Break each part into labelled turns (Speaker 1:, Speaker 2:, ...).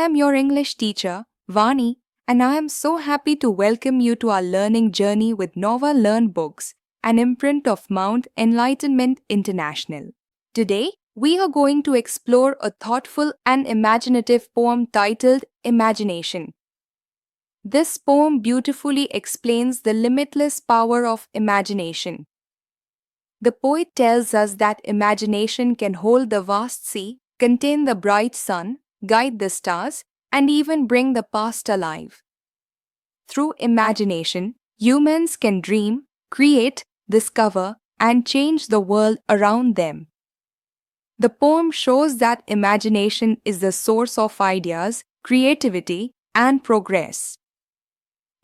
Speaker 1: am your English teacher, Vani, and I am so happy to welcome you to our learning journey with Nova Learn Books, an imprint of Mount Enlightenment International. Today, we are going to explore a thoughtful and imaginative poem titled Imagination. This poem beautifully explains the limitless power of imagination. The poet tells us that imagination can hold the vast sea, contain the bright sun, guide the stars, and even bring the past alive. Through imagination, humans can dream, create, discover, and change the world around them. The poem shows that imagination is the source of ideas, creativity, and progress.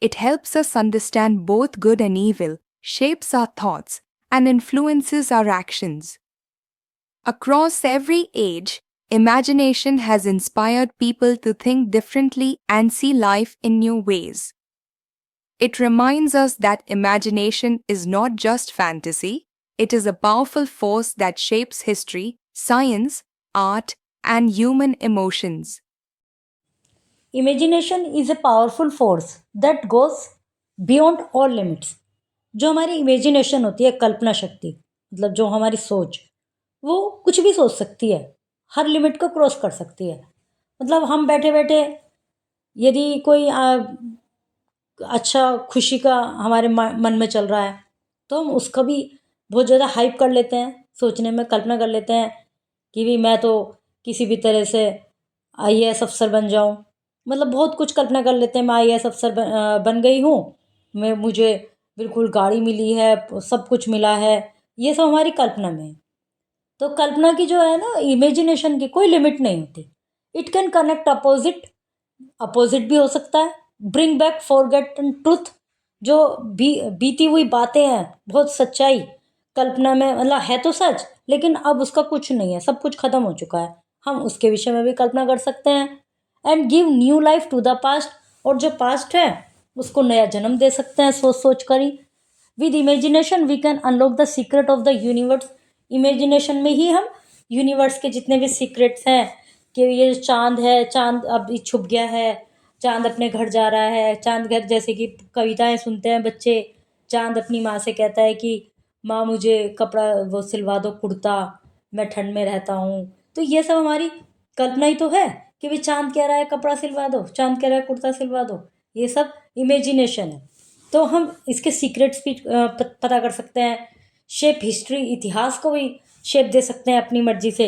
Speaker 1: It helps us understand both good and evil, shapes our thoughts, and influences our actions. Across every age, imagination has inspired people to think differently and see life in new ways. It reminds us that imagination is not just fantasy, it is a powerful force that shapes history, science, art, and human emotions.
Speaker 2: Imagination is a powerful force that goes beyond all limits. जो हमारी imagination होती है, कल्पना शक्ति, मतलब जो हमारी सोच, वो कुछ भी सोच सकती है, हर लिमिट को क्रॉस कर सकती है। मतलब हम बैठे बैठे यदि कोई अच्छा खुशी का हमारे मन में चल रहा है, तो हम उसका भी बहुत ज़्यादा हाइप कर लेते हैं, सोचने में कल्पना कर लेते हैं कि भी मैं तो किसी भी तरह से आईएएस अफसर बन जाऊं। मतलब बहुत कुछ कल्पना कर लेते हैं, मैं आईएएस अफसर बन गई हूँ, मुझे बिल्कुल गाड़ी मिली है, सब कुछ मिला है। ये सब हमारी कल्पना में है। तो कल्पना की जो है ना, इमेजिनेशन की कोई लिमिट नहीं होती। It can connect opposite, opposite भी हो सकता है। ब्रिंग बैक फॉरगेटन ट्रूथ, जो बीती हुई बातें हैं, बहुत सच्चाई कल्पना में, मतलब है तो सच, लेकिन अब उसका कुछ नहीं है, सब कुछ खत्म हो चुका है, हम उसके विषय में भी कल्पना कर सकते हैं। And give new life to the past, और जो पास्ट है उसको नया जन्म दे सकते हैं सोच सोच कर ही। With imagination we can unlock the secret of the universe. Imagination में ही हम यूनिवर्स के जितने भी सीक्रेट्स हैं, कि ये जो चांद है, चांद अब ये छुप गया है, चांद अपने घर जा रहा है, चांद घर, जैसे कि कविताएं सुनते हैं बच्चे, चांद अपनी माँ से कहता है कि माँ मुझे कपड़ा वो सिलवा दो, कुर्ता, मैं ठंड में रहता हूँ। तो ये सब हमारी कल्पना ही तो है कि भाई चांद कह रहा है कपड़ा सिलवा दो, चांद कह रहा है कुर्ता सिलवा दो। ये सब इमेजिनेशन है। तो हम इसके सीक्रेट्स भी पता कर सकते हैं। शेप हिस्ट्री, इतिहास को भी शेप दे सकते हैं अपनी मर्जी से।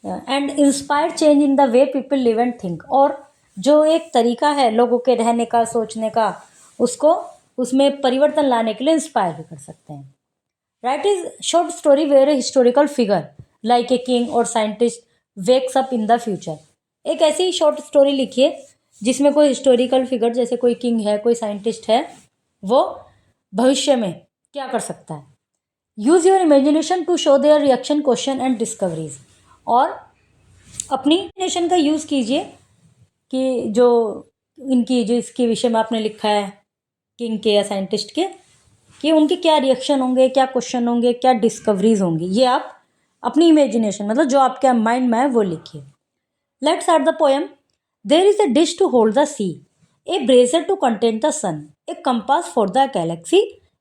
Speaker 2: And inspire change in the way people live and think, और जो एक तरीका है लोगों के रहने का, सोचने का, उसको उसमें परिवर्तन लाने के लिए इंस्पायर भी कर सकते हैं। Write is short story where a historical figure like a king और scientist wakes up in the future. एक ऐसी शॉर्ट स्टोरी लिखिए जिसमें कोई हिस्टोरिकल फिगर, जैसे कोई किंग है, कोई साइंटिस्ट है, वो भविष्य में क्या कर सकता है। Use your imagination to show their reaction, question and discoveries. और अपनी इमेजिनेशन का यूज़ कीजिए कि जो इनकी, जो इसके विषय में आपने लिखा है किंग के या साइंटिस्ट के, कि उनके क्या रिएक्शन होंगे, क्या क्वेश्चन होंगे, क्या डिस्कवरीज होंगी। ये आप अपनी इमेजिनेशन, मतलब जो आपके माइंड में है, वो लिखिए। Let's start the poem. There is a dish to hold the sea, a brazier to contain the sun, a compass for the galaxy,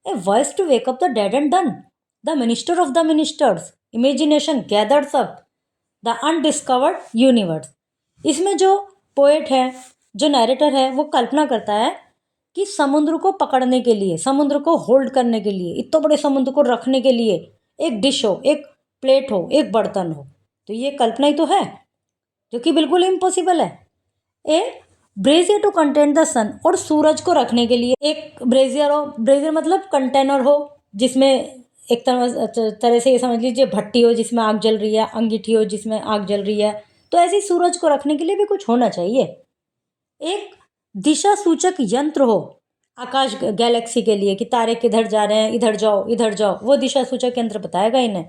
Speaker 2: a voice to wake up the dead and done, the minister of the ministers, imagination gathers up the undiscovered universe. इसमें जो poet है, जो narrator है, वो कल्पना करता है कि समुद्र को पकड़ने के लिए, समुद्र को होल्ड करने के लिए, इतने बड़े समुद्र को रखने के लिए एक डिश हो, एक प्लेट हो, एक बर्तन हो। तो ये कल्पना ही तो है, जो कि बिल्कुल इम्पॉसिबल है। ए ब्रेजियर टू कंटेन द सन, और सूरज को रखने के लिए एक ब्रेजियर हो। ब्रेजियर मतलब कंटेनर हो, जिसमें एक तरह से ये समझ लीजिए भट्टी हो जिसमें आग जल रही है, अंगीठी हो जिसमें आग जल रही है। तो ऐसे ही सूरज को रखने के लिए भी कुछ होना चाहिए। एक दिशा सूचक यंत्र हो आकाश गैलेक्सी के लिए, कि तारे किधर जा रहे हैं, इधर जाओ इधर जाओ, वो दिशा सूचक यंत्र बताएगा इन्हें।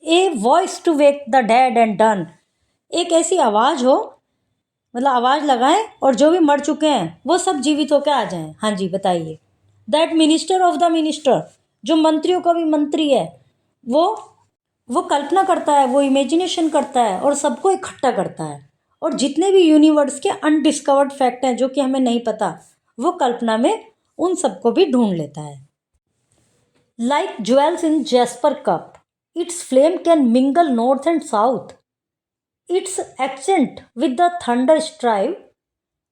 Speaker 2: A voice to wake the dead and done, एक ऐसी आवाज़ हो, मतलब आवाज़ लगाएं और जो भी मर चुके हैं वो सब जीवित होकर आ जाएं। हाँ जी, बताइए। That minister of the minister, जो मंत्रियों का भी मंत्री है, वो वो कल्पना करता है, वो इमेजिनेशन करता है और सबको इकट्ठा करता है, और जितने भी यूनिवर्स के अनडिस्कवर्ड फैक्ट हैं जो कि हमें नहीं पता, वो कल्पना में उन सबको भी ढूंढ लेता है. Like jewels in Jasper cup, it's flame can mingle north and south. Its accent with the thunder strive,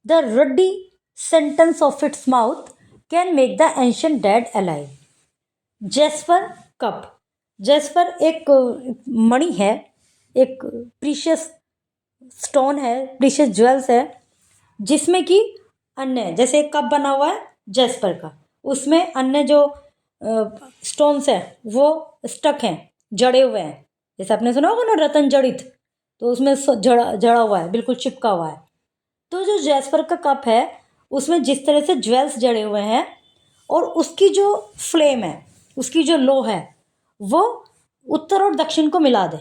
Speaker 2: the ruddy sentence of its mouth can make the ancient dead alive. Jasper cup. Jasper एक मणि है, एक precious stone है, precious jewels है, जिसमें कि अन्य, जैसे एक कप बना हुआ है जेस्पर का, उसमें अन्य जो स्टोन्स हैं वो स्टक हैं, जड़े हुए हैं. जैसे आपने सुना होगा ना रतन जड़ित, तो उसमें जड़ा हुआ है, बिल्कुल चिपका हुआ है. तो जो जेस्पर का कप है उसमें जिस तरह से ज्वेल्स जड़े हुए हैं और उसकी जो फ्लेम है, उसकी जो लो है, वो उत्तर और दक्षिण को मिला दे.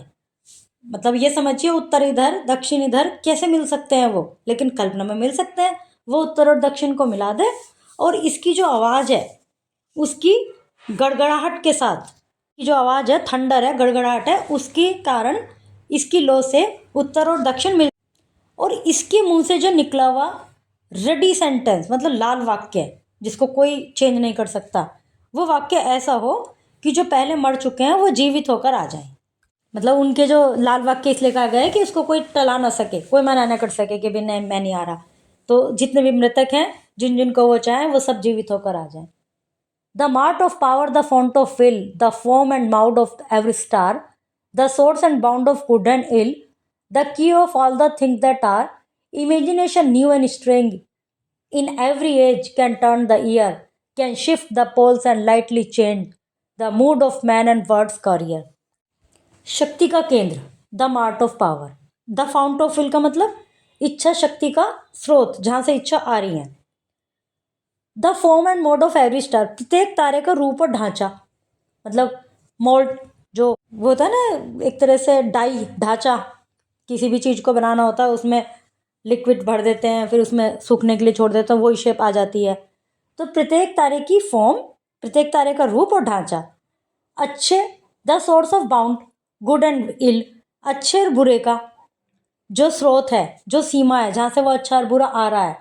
Speaker 2: मतलब ये समझिए उत्तर इधर दक्षिण इधर कैसे मिल सकते हैं वो, लेकिन कल्पना में मिल सकते हैं. वो उत्तर और दक्षिण को मिला दे और इसकी जो आवाज़ है उसकी गड़गड़ाहट के साथ, की जो आवाज़ है थंडर है, गड़गड़ाहट है, उसके कारण इसकी लो से उत्तर और दक्षिण मिल, और इसके मुंह से जो निकला हुआ रेडी सेंटेंस, मतलब लाल वाक्य जिसको कोई चेंज नहीं कर सकता, वो वाक्य ऐसा हो कि जो पहले मर चुके हैं वो जीवित होकर आ जाएं. मतलब उनके जो लाल वाक्य इसलिए कहा गया है कि उसको कोई टला ना सके, कोई मना ना कर सके कि भी नहीं मैं नहीं आ रहा. तो जितने भी मृतक हैं, जिन जिनको वो चाहें, वो सब जीवित होकर आ जाएं. The mart of power, the font of will, the form and mould of every star, the source and bound of good and ill, the key of all the things that are, imagination new and strange, in every age can turn the ear, can shift the poles and lightly change the mood of man and world's career. शक्ति का केंद्र, the mart of power. The fount of will का मतलब इच्छा शक्ति का स्रोत, जहाँ से इच्छा आ रही है. The form and mode of every star, प्रत्येक तारे का रूप और ढांचा. मतलब मोल्ड जो वो होता है ना, एक तरह से डाई ढांचा, किसी भी चीज़ को बनाना होता है, उसमें लिक्विड भर देते हैं, फिर उसमें सूखने के लिए छोड़ देते हैं, वही शेप आ जाती है. तो प्रत्येक तारे की फॉर्म, प्रत्येक तारे का रूप और ढांचा. अच्छे, the source of bound good and ill, अच्छे और बुरे का जो स्रोत है, जो सीमा है, जहाँ से वो अच्छा और बुरा आ रहा है.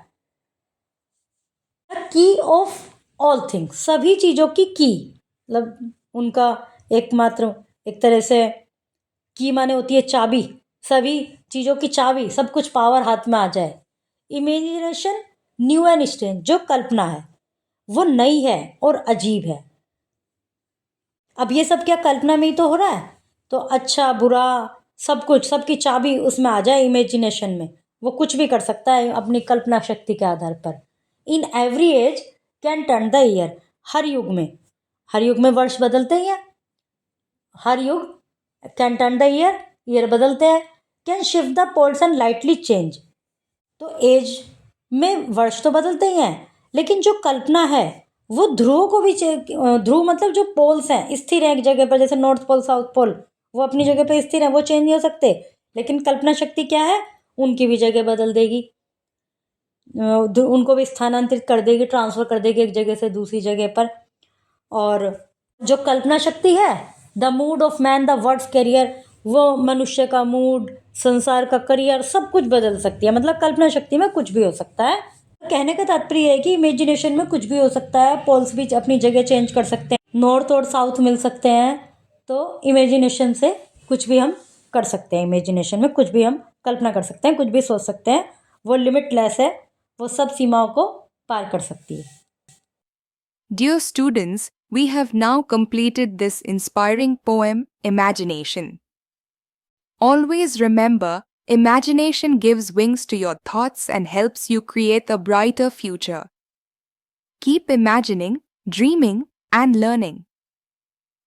Speaker 2: की ऑफ ऑल थिंग्स, सभी चीज़ों की की, मतलब उनका एकमात्र, एक तरह से की माने होती है चाबी, सभी चीज़ों की चाबी, सब कुछ पावर हाथ में आ जाए. इमेजिनेशन न्यू एंड स्ट्रेंज, जो कल्पना है वो नई है और अजीब है. अब ये सब क्या कल्पना में ही तो हो रहा है, तो अच्छा बुरा सब कुछ, सबकी चाबी उसमें आ जाए इमेजिनेशन में, वो कुछ भी कर सकता है अपनी कल्पना शक्ति के आधार पर. In every age can turn the year, हर युग में, हर युग में वर्ष बदलते ही हैं, हर युग कैन टर्न द ईयर बदलते हैं. Can shift the poles and lightly change, तो एज में वर्ष तो बदलते ही हैं, लेकिन जो कल्पना है वो ध्रुवों को भी ध्रुव मतलब जो पोल्स हैं स्थिर हैं एक जगह पर, जैसे नॉर्थ पोल साउथ पोल, वो अपनी जगह पर स्थिर हैं, वो चेंज नहीं हो सकते. लेकिन कल्पना शक्ति क्या है, उनकी भी जगह बदल देगी, उनको भी स्थानांतरित कर देगी, ट्रांसफ़र कर देगी एक जगह से दूसरी जगह पर. और जो कल्पना शक्ति है, the mood off man, the words career, वो मनुष्य का मूड, संसार का करियर, सब कुछ बदल सकती है. मतलब कल्पना शक्ति में कुछ भी हो सकता है. कहने का तात्पर्य है कि इमेजिनेशन में कुछ भी हो सकता है, पोल्स भी अपनी जगह चेंज कर सकते हैं, नॉर्थ और साउथ मिल सकते हैं. तो इमेजिनेशन से कुछ भी हम कर सकते हैं, इमेजिनेशन में कुछ भी हम कल्पना कर सकते हैं, कुछ भी सोच सकते हैं. वो लिमिटलेस है, वो सब सीमाओं को पार कर सकती है.
Speaker 1: Dear students, we have now completed this inspiring poem, Imagination. Always remember, imagination gives wings to your thoughts and helps you create a brighter future. Keep imagining, dreaming, and learning.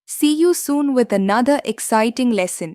Speaker 1: See you soon with another exciting lesson.